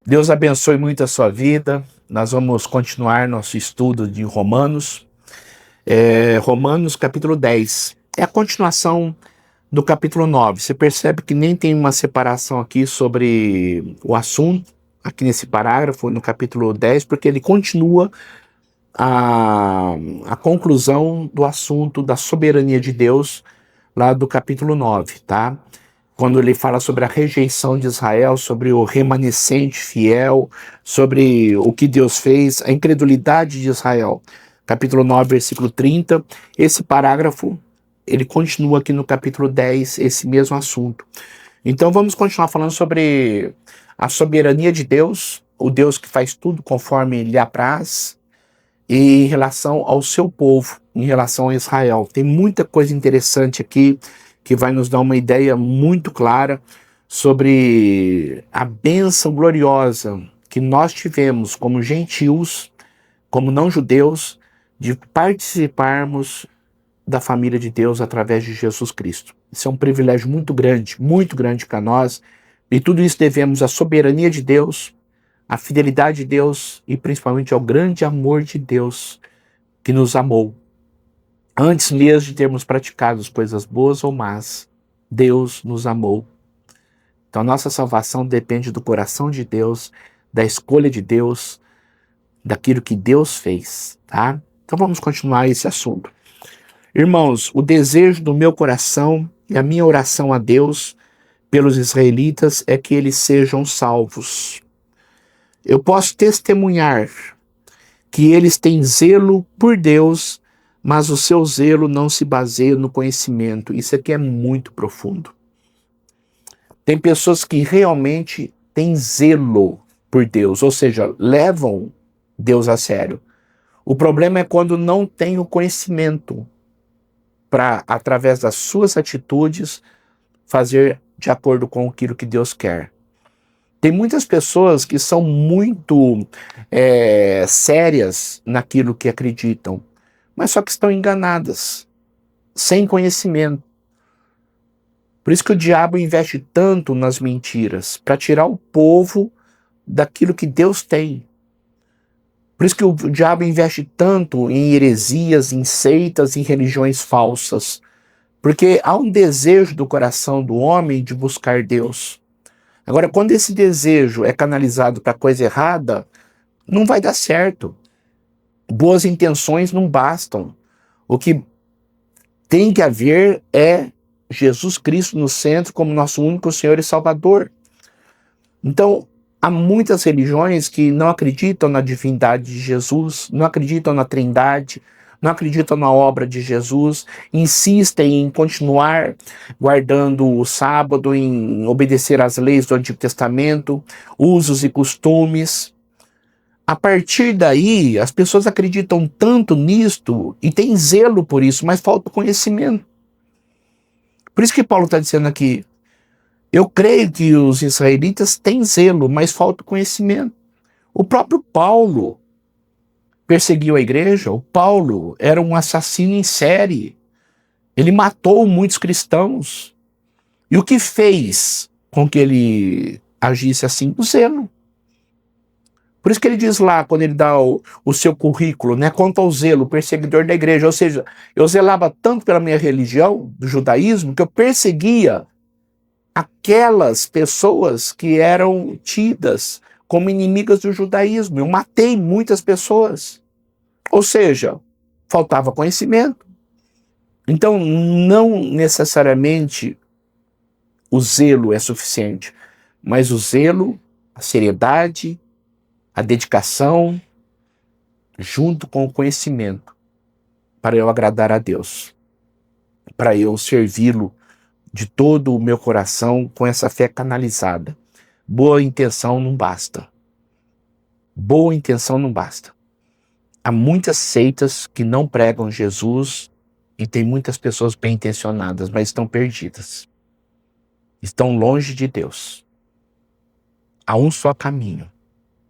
Deus abençoe muito a sua vida. Nós vamos continuar nosso estudo de Romanos. Romanos capítulo 10. É a continuação do capítulo 9. Você percebe que nem tem uma separação aqui sobre o assunto, aqui nesse parágrafo, no capítulo 10, porque ele continua a conclusão do assunto da soberania de Deus, lá do capítulo 9, tá? Quando ele fala sobre a rejeição de Israel, sobre o remanescente fiel, sobre o que Deus fez, a incredulidade de Israel. Capítulo 9, versículo 30. Esse parágrafo, ele continua aqui no capítulo 10, esse mesmo assunto. Então vamos continuar falando sobre a soberania de Deus, o Deus que faz tudo conforme lhe apraz, e em relação ao seu povo, em relação a Israel. Tem muita coisa interessante aqui que vai nos dar uma ideia muito clara sobre a bênção gloriosa que nós tivemos como gentios, como não judeus, de participarmos da família de Deus através de Jesus Cristo. Isso é um privilégio muito grande para nós, e tudo isso devemos à soberania de Deus, à fidelidade de Deus e principalmente ao grande amor de Deus que nos amou. Antes mesmo de termos praticado as coisas boas ou más, Deus nos amou. Então a nossa salvação depende do coração de Deus, da escolha de Deus, daquilo que Deus fez, tá? Então vamos continuar esse assunto. Irmãos, o desejo do meu coração e a minha oração a Deus pelos israelitas é que eles sejam salvos. Eu posso testemunhar que eles têm zelo por Deus, mas o seu zelo não se baseia no conhecimento. Isso aqui é muito profundo. Tem pessoas que realmente têm zelo por Deus, ou seja, levam Deus a sério. O problema é quando não tem o conhecimento para, através das suas atitudes, fazer de acordo com aquilo que Deus quer. Tem muitas pessoas que são muito sérias naquilo que acreditam, mas só que estão enganadas, sem conhecimento. Por isso que o diabo investe tanto nas mentiras, para tirar o povo daquilo que Deus tem. Por isso que o diabo investe tanto em heresias, em seitas, em religiões falsas. Porque há um desejo do coração do homem de buscar Deus. Agora, quando esse desejo é canalizado para coisa errada, não vai dar certo. Boas intenções não bastam. O que tem que haver é Jesus Cristo no centro como nosso único Senhor e Salvador. Então, há muitas religiões que não acreditam na divindade de Jesus, não acreditam na Trindade, não acreditam na obra de Jesus, insistem em continuar guardando o sábado, em obedecer às leis do Antigo Testamento, usos e costumes. A partir daí, as pessoas acreditam tanto nisto e têm zelo por isso, mas falta conhecimento. Por isso que Paulo está dizendo aqui, eu creio que os israelitas têm zelo, mas falta conhecimento. O próprio Paulo perseguiu a igreja. O Paulo era um assassino em série. Ele matou muitos cristãos. E o que fez com que ele agisse assim? O zelo. Por isso que ele diz lá, quando ele dá o seu currículo, né, quanto ao zelo, perseguidor da igreja. Ou seja, eu zelava tanto pela minha religião, do judaísmo, que eu perseguia aquelas pessoas que eram tidas como inimigas do judaísmo. Eu matei muitas pessoas. Ou seja, faltava conhecimento. Então, não necessariamente o zelo é suficiente, mas o zelo, a seriedade, a dedicação, junto com o conhecimento, para eu agradar a Deus, para eu servi-lo de todo o meu coração com essa fé canalizada. Boa intenção não basta. Boa intenção não basta. Há muitas seitas que não pregam Jesus e tem muitas pessoas bem intencionadas, mas estão perdidas. Estão longe de Deus. Há um só caminho.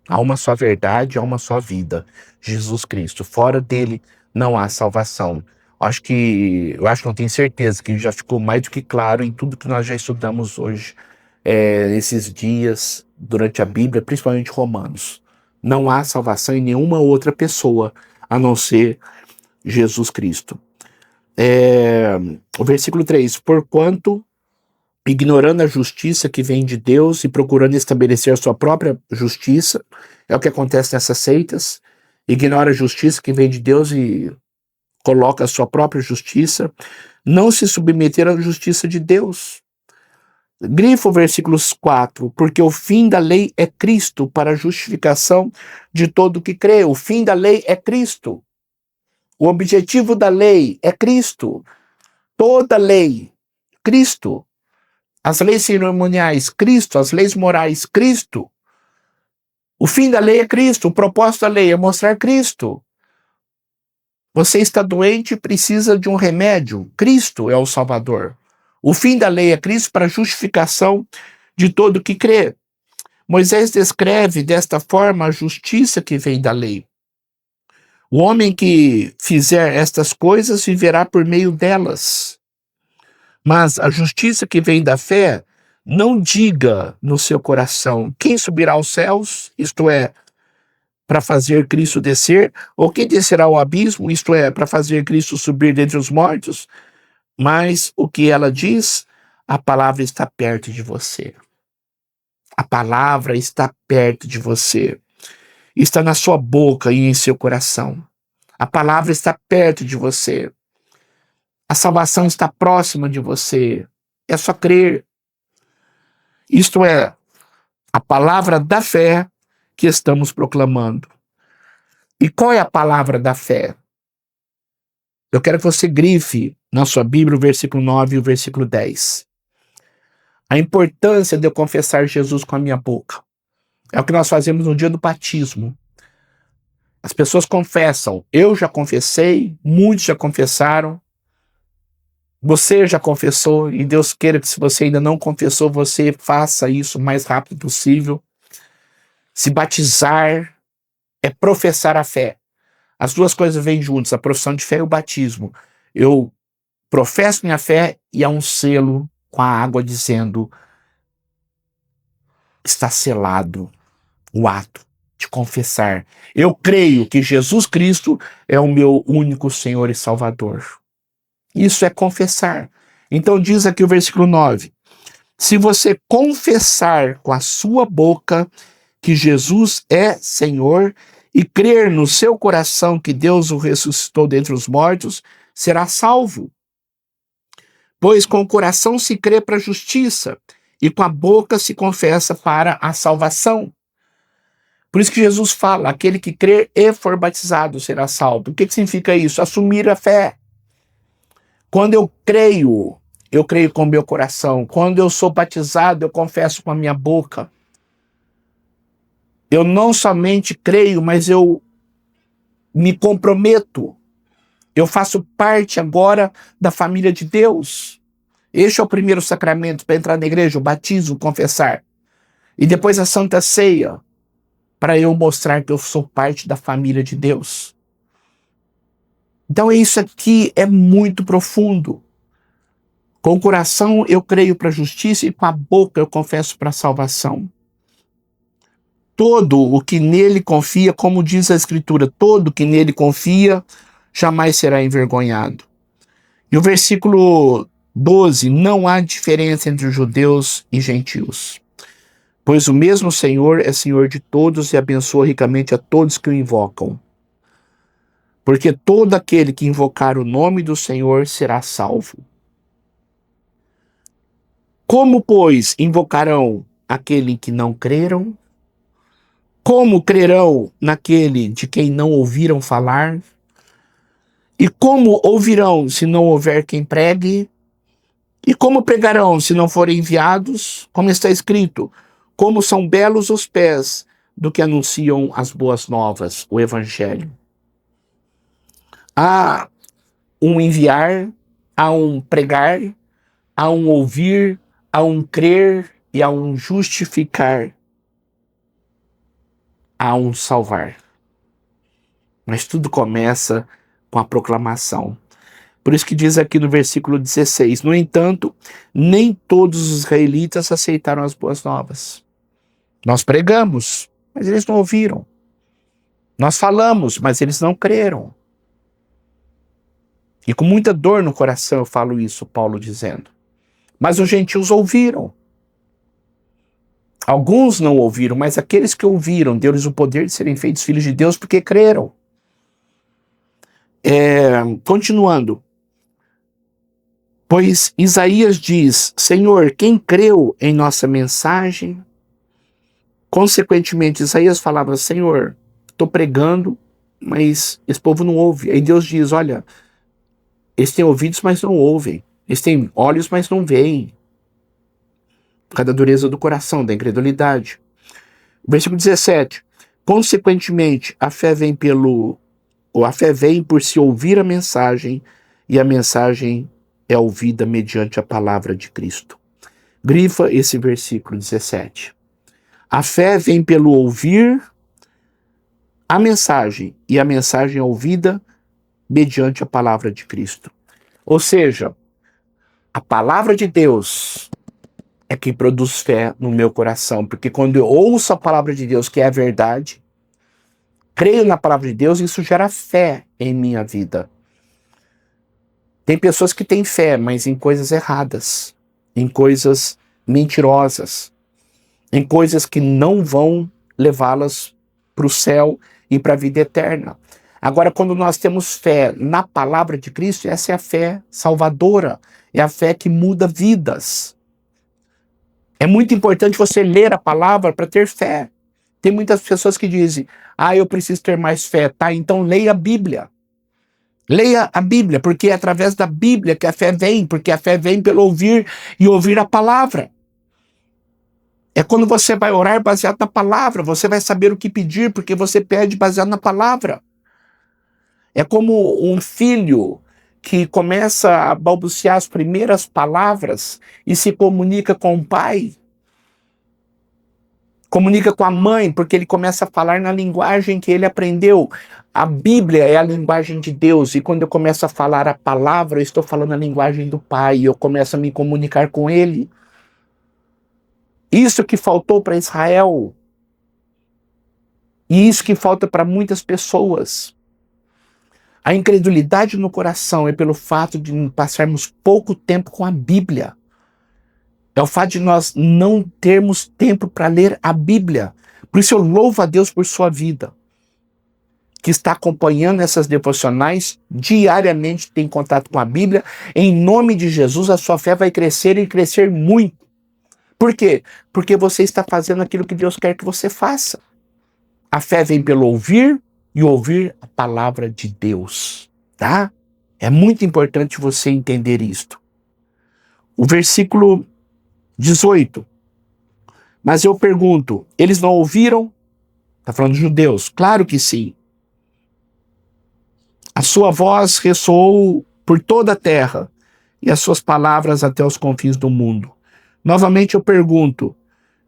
Há uma só verdade, há uma só vida. Jesus Cristo. Fora dele não há salvação. Eu acho, não tenho certeza, que já ficou mais do que claro em tudo que nós já estudamos hoje nesses dias, durante a Bíblia, principalmente Romanos. Não há salvação em nenhuma outra pessoa, a não ser Jesus Cristo. O versículo 3, porquanto, ignorando a justiça que vem de Deus e procurando estabelecer a sua própria justiça, é o que acontece nessas seitas, ignora a justiça que vem de Deus e coloca a sua própria justiça, não se submeter à justiça de Deus. Grifo versículos 4, porque o fim da lei é Cristo para a justificação de todo o que crê. O fim da lei é Cristo. O objetivo da lei é Cristo. Toda lei, Cristo. As leis cerimoniais, Cristo. As leis morais, Cristo. O fim da lei é Cristo. O propósito da lei é mostrar Cristo. Você está doente e precisa de um remédio. Cristo é o Salvador. O fim da lei é Cristo para a justificação de todo que crê. Moisés descreve desta forma a justiça que vem da lei. O homem que fizer estas coisas viverá por meio delas. Mas a justiça que vem da fé, não diga no seu coração: quem subirá aos céus, isto é, para fazer Cristo descer, ou quem descerá ao abismo, isto é, para fazer Cristo subir dentre os mortos. Mas o que ela diz? A palavra está perto de você. A palavra está perto de você. Está na sua boca e em seu coração. A palavra está perto de você. A salvação está próxima de você. É só crer. Isto é, a palavra da fé que estamos proclamando. E qual é a palavra da fé? Eu quero que você grife na sua Bíblia o versículo 9 e o versículo 10. A importância de eu confessar Jesus com a minha boca. É o que nós fazemos no dia do batismo. As pessoas confessam. Eu já confessei, muitos já confessaram. Você já confessou, e Deus queira que, se você ainda não confessou, você faça isso o mais rápido possível. Se batizar é professar a fé. As duas coisas vêm juntas, a profissão de fé e o batismo. Eu professo minha fé e há um selo com a água dizendo: está selado o ato de confessar. Eu creio que Jesus Cristo é o meu único Senhor e Salvador. Isso é confessar. Então diz aqui o versículo 9. Se você confessar com a sua boca que Jesus é Senhor e crer no seu coração que Deus o ressuscitou dentre os mortos, será salvo. Pois com o coração se crê para a justiça e com a boca se confessa para a salvação. Por isso que Jesus fala: aquele que crer e for batizado será salvo. O que significa isso? Assumir a fé. Quando eu creio com o meu coração. Quando eu sou batizado, eu confesso com a minha boca. Eu não somente creio, mas eu me comprometo. Eu faço parte agora da família de Deus. Este é o primeiro sacramento para entrar na igreja: o batismo, confessar. E depois a Santa Ceia, para eu mostrar que eu sou parte da família de Deus. Então isso aqui é muito profundo. Com o coração eu creio para a justiça e com a boca eu confesso para a salvação. Todo o que nele confia, como diz a Escritura, todo que nele confia jamais será envergonhado. E o versículo 12, não há diferença entre judeus e gentios, pois o mesmo Senhor é Senhor de todos e abençoa ricamente a todos que o invocam. Porque todo aquele que invocar o nome do Senhor será salvo. Como, pois, invocarão aquele que não creram? Como crerão naquele de quem não ouviram falar? E como ouvirão se não houver quem pregue? E como pregarão se não forem enviados? Como está escrito: como são belos os pés do que anunciam as boas novas, o Evangelho. Há um enviar, há um pregar, há um ouvir, há um crer e há um justificar. Há um salvar. Mas tudo começa com a proclamação. Por isso que diz aqui no versículo 16, no entanto, nem todos os israelitas aceitaram as boas novas. Nós pregamos, mas eles não ouviram. Nós falamos, mas eles não creram. E com muita dor no coração eu falo isso, Paulo dizendo. Mas os gentios ouviram. Alguns não ouviram, mas aqueles que ouviram, deu-lhes o poder de serem feitos filhos de Deus porque creram. Continuando. Pois Isaías diz, Senhor, quem creu em nossa mensagem? Consequentemente, Isaías falava, Senhor, estou pregando, mas esse povo não ouve. Aí Deus diz, olha, eles têm ouvidos, mas não ouvem. Eles têm olhos, mas não veem. Por causa da dureza do coração, da incredulidade. Versículo 17. Consequentemente, a fé vem por se ouvir a mensagem, e a mensagem é ouvida mediante a palavra de Cristo. Grifa esse versículo 17. A fé vem pelo ouvir a mensagem, e a mensagem é ouvida mediante a palavra de Cristo. Ou seja, a palavra de Deus é que produz fé no meu coração, porque quando eu ouço a palavra de Deus, que é a verdade, creio na palavra de Deus, isso gera fé em minha vida. Tem pessoas que têm fé, mas em coisas erradas, em coisas mentirosas, em coisas que não vão levá-las para o céu e para a vida eterna. Agora, quando nós temos fé na palavra de Cristo, essa é a fé salvadora, é a fé que muda vidas. É muito importante você ler a palavra para ter fé. Tem muitas pessoas que dizem, eu preciso ter mais fé, tá? Então leia a Bíblia. Leia a Bíblia, porque é através da Bíblia que a fé vem, porque a fé vem pelo ouvir e ouvir a palavra. É quando você vai orar baseado na palavra, você vai saber o que pedir, porque você pede baseado na palavra. É como um filho que começa a balbuciar as primeiras palavras e se comunica com o pai, comunica com a mãe, porque ele começa a falar na linguagem que ele aprendeu. A Bíblia é a linguagem de Deus, e quando eu começo a falar a palavra, eu estou falando a linguagem do Pai, eu começo a me comunicar com Ele. Isso que faltou para Israel, e isso que falta para muitas pessoas. A incredulidade no coração é pelo fato de passarmos pouco tempo com a Bíblia. É o fato de nós não termos tempo para ler a Bíblia. Por isso eu louvo a Deus por sua vida, que está acompanhando essas devocionais, diariamente tem contato com a Bíblia. Em nome de Jesus, a sua fé vai crescer e crescer muito. Por quê? Porque você está fazendo aquilo que Deus quer que você faça. A fé vem pelo ouvir e ouvir a palavra de Deus, tá? É muito importante você entender isto. O versículo 18. Mas eu pergunto, eles não ouviram? Está falando de judeus. Claro que sim. A sua voz ressoou por toda a terra e as suas palavras até os confins do mundo. Novamente eu pergunto,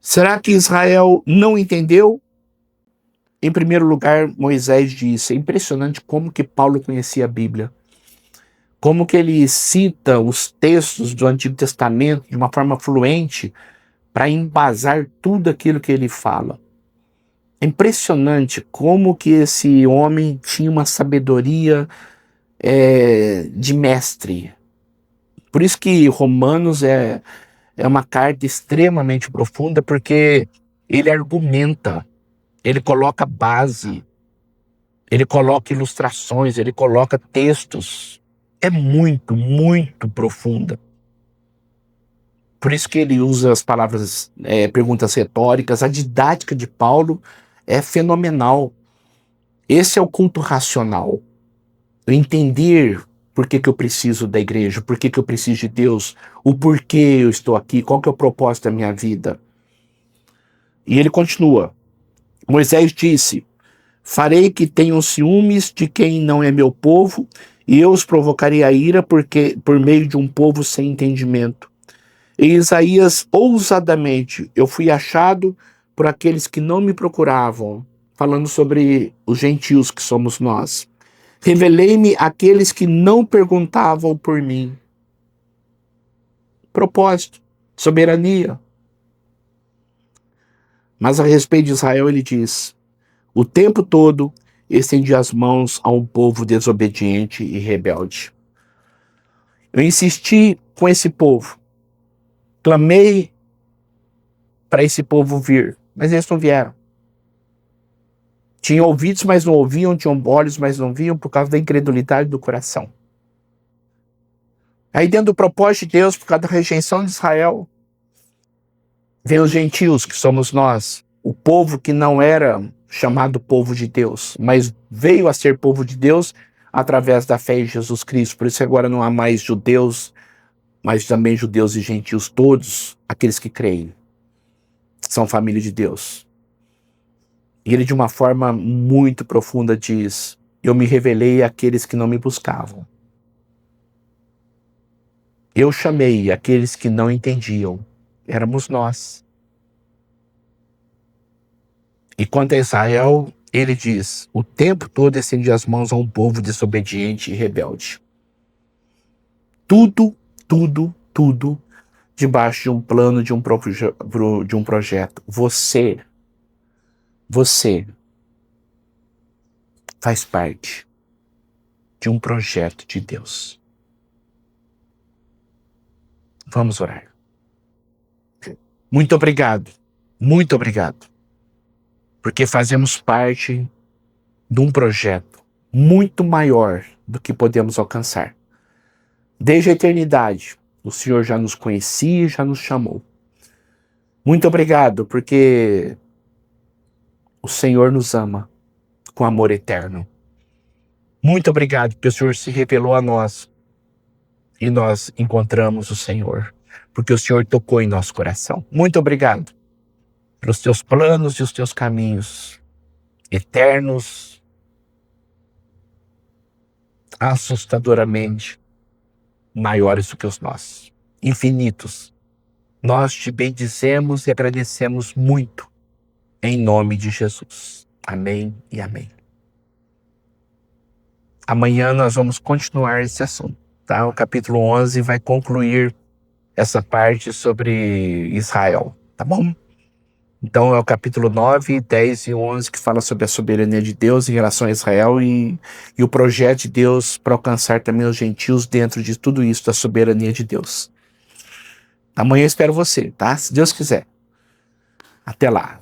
será que Israel não entendeu? Em primeiro lugar, Moisés disse, é impressionante como que Paulo conhecia a Bíblia. Como que ele cita os textos do Antigo Testamento de uma forma fluente para embasar tudo aquilo que ele fala. É impressionante como que esse homem tinha uma sabedoria de mestre. Por isso que Romanos é uma carta extremamente profunda, porque ele argumenta, ele coloca base, ele coloca ilustrações, ele coloca textos. É muito, muito profunda. Por isso que ele usa as palavras, perguntas retóricas. A didática de Paulo é fenomenal. Esse é o culto racional. Eu entender por que eu preciso da igreja, por que eu preciso de Deus, o porquê eu estou aqui, qual que é o propósito da minha vida. E ele continua. Moisés disse, farei que tenham ciúmes de quem não é meu povo, e eu os provocarei a ira por meio de um povo sem entendimento. E Isaías, ousadamente, eu fui achado por aqueles que não me procuravam, falando sobre os gentios que somos nós. Revelei-me àqueles que não perguntavam por mim. Propósito, soberania. Mas a respeito de Israel, ele diz: o tempo todo estendi as mãos a um povo desobediente e rebelde. Eu insisti com esse povo, clamei para esse povo vir, mas eles não vieram. Tinham ouvidos, mas não ouviam, tinham olhos, mas não viam, por causa da incredulidade do coração. Aí dentro do propósito de Deus, por causa da rejeição de Israel, vem os gentios, que somos nós, o povo que não era chamado povo de Deus, mas veio a ser povo de Deus através da fé em Jesus Cristo. Por isso agora não há mais judeus, mas também judeus e gentios, todos aqueles que creem são família de Deus. E ele de uma forma muito profunda diz: eu me revelei àqueles que não me buscavam. Eu chamei aqueles que não entendiam. Éramos nós. E quanto a Israel, ele diz: o tempo todo estendi as mãos a um povo desobediente e rebelde. Tudo debaixo de um plano, de um projeto. Você faz parte de um projeto de Deus. Vamos orar. Muito obrigado, porque fazemos parte de um projeto muito maior do que podemos alcançar. Desde a eternidade, o Senhor já nos conhecia e já nos chamou. Muito obrigado, porque o Senhor nos ama com amor eterno. Muito obrigado, porque o Senhor se revelou a nós e nós encontramos o Senhor, porque o Senhor tocou em nosso coração. Muito obrigado pelos teus planos e os teus caminhos eternos, assustadoramente maiores do que os nossos, infinitos. Nós te bendizemos e agradecemos muito, em nome de Jesus. Amém e amém. Amanhã nós vamos continuar esse assunto, tá? O capítulo 11 vai concluir essa parte sobre Israel, tá bom? Então é o capítulo 9, 10 e 11 que fala sobre a soberania de Deus em relação a Israel e o projeto de Deus para alcançar também os gentios dentro de tudo isso, da soberania de Deus. Amanhã eu espero você, tá? Se Deus quiser. Até lá.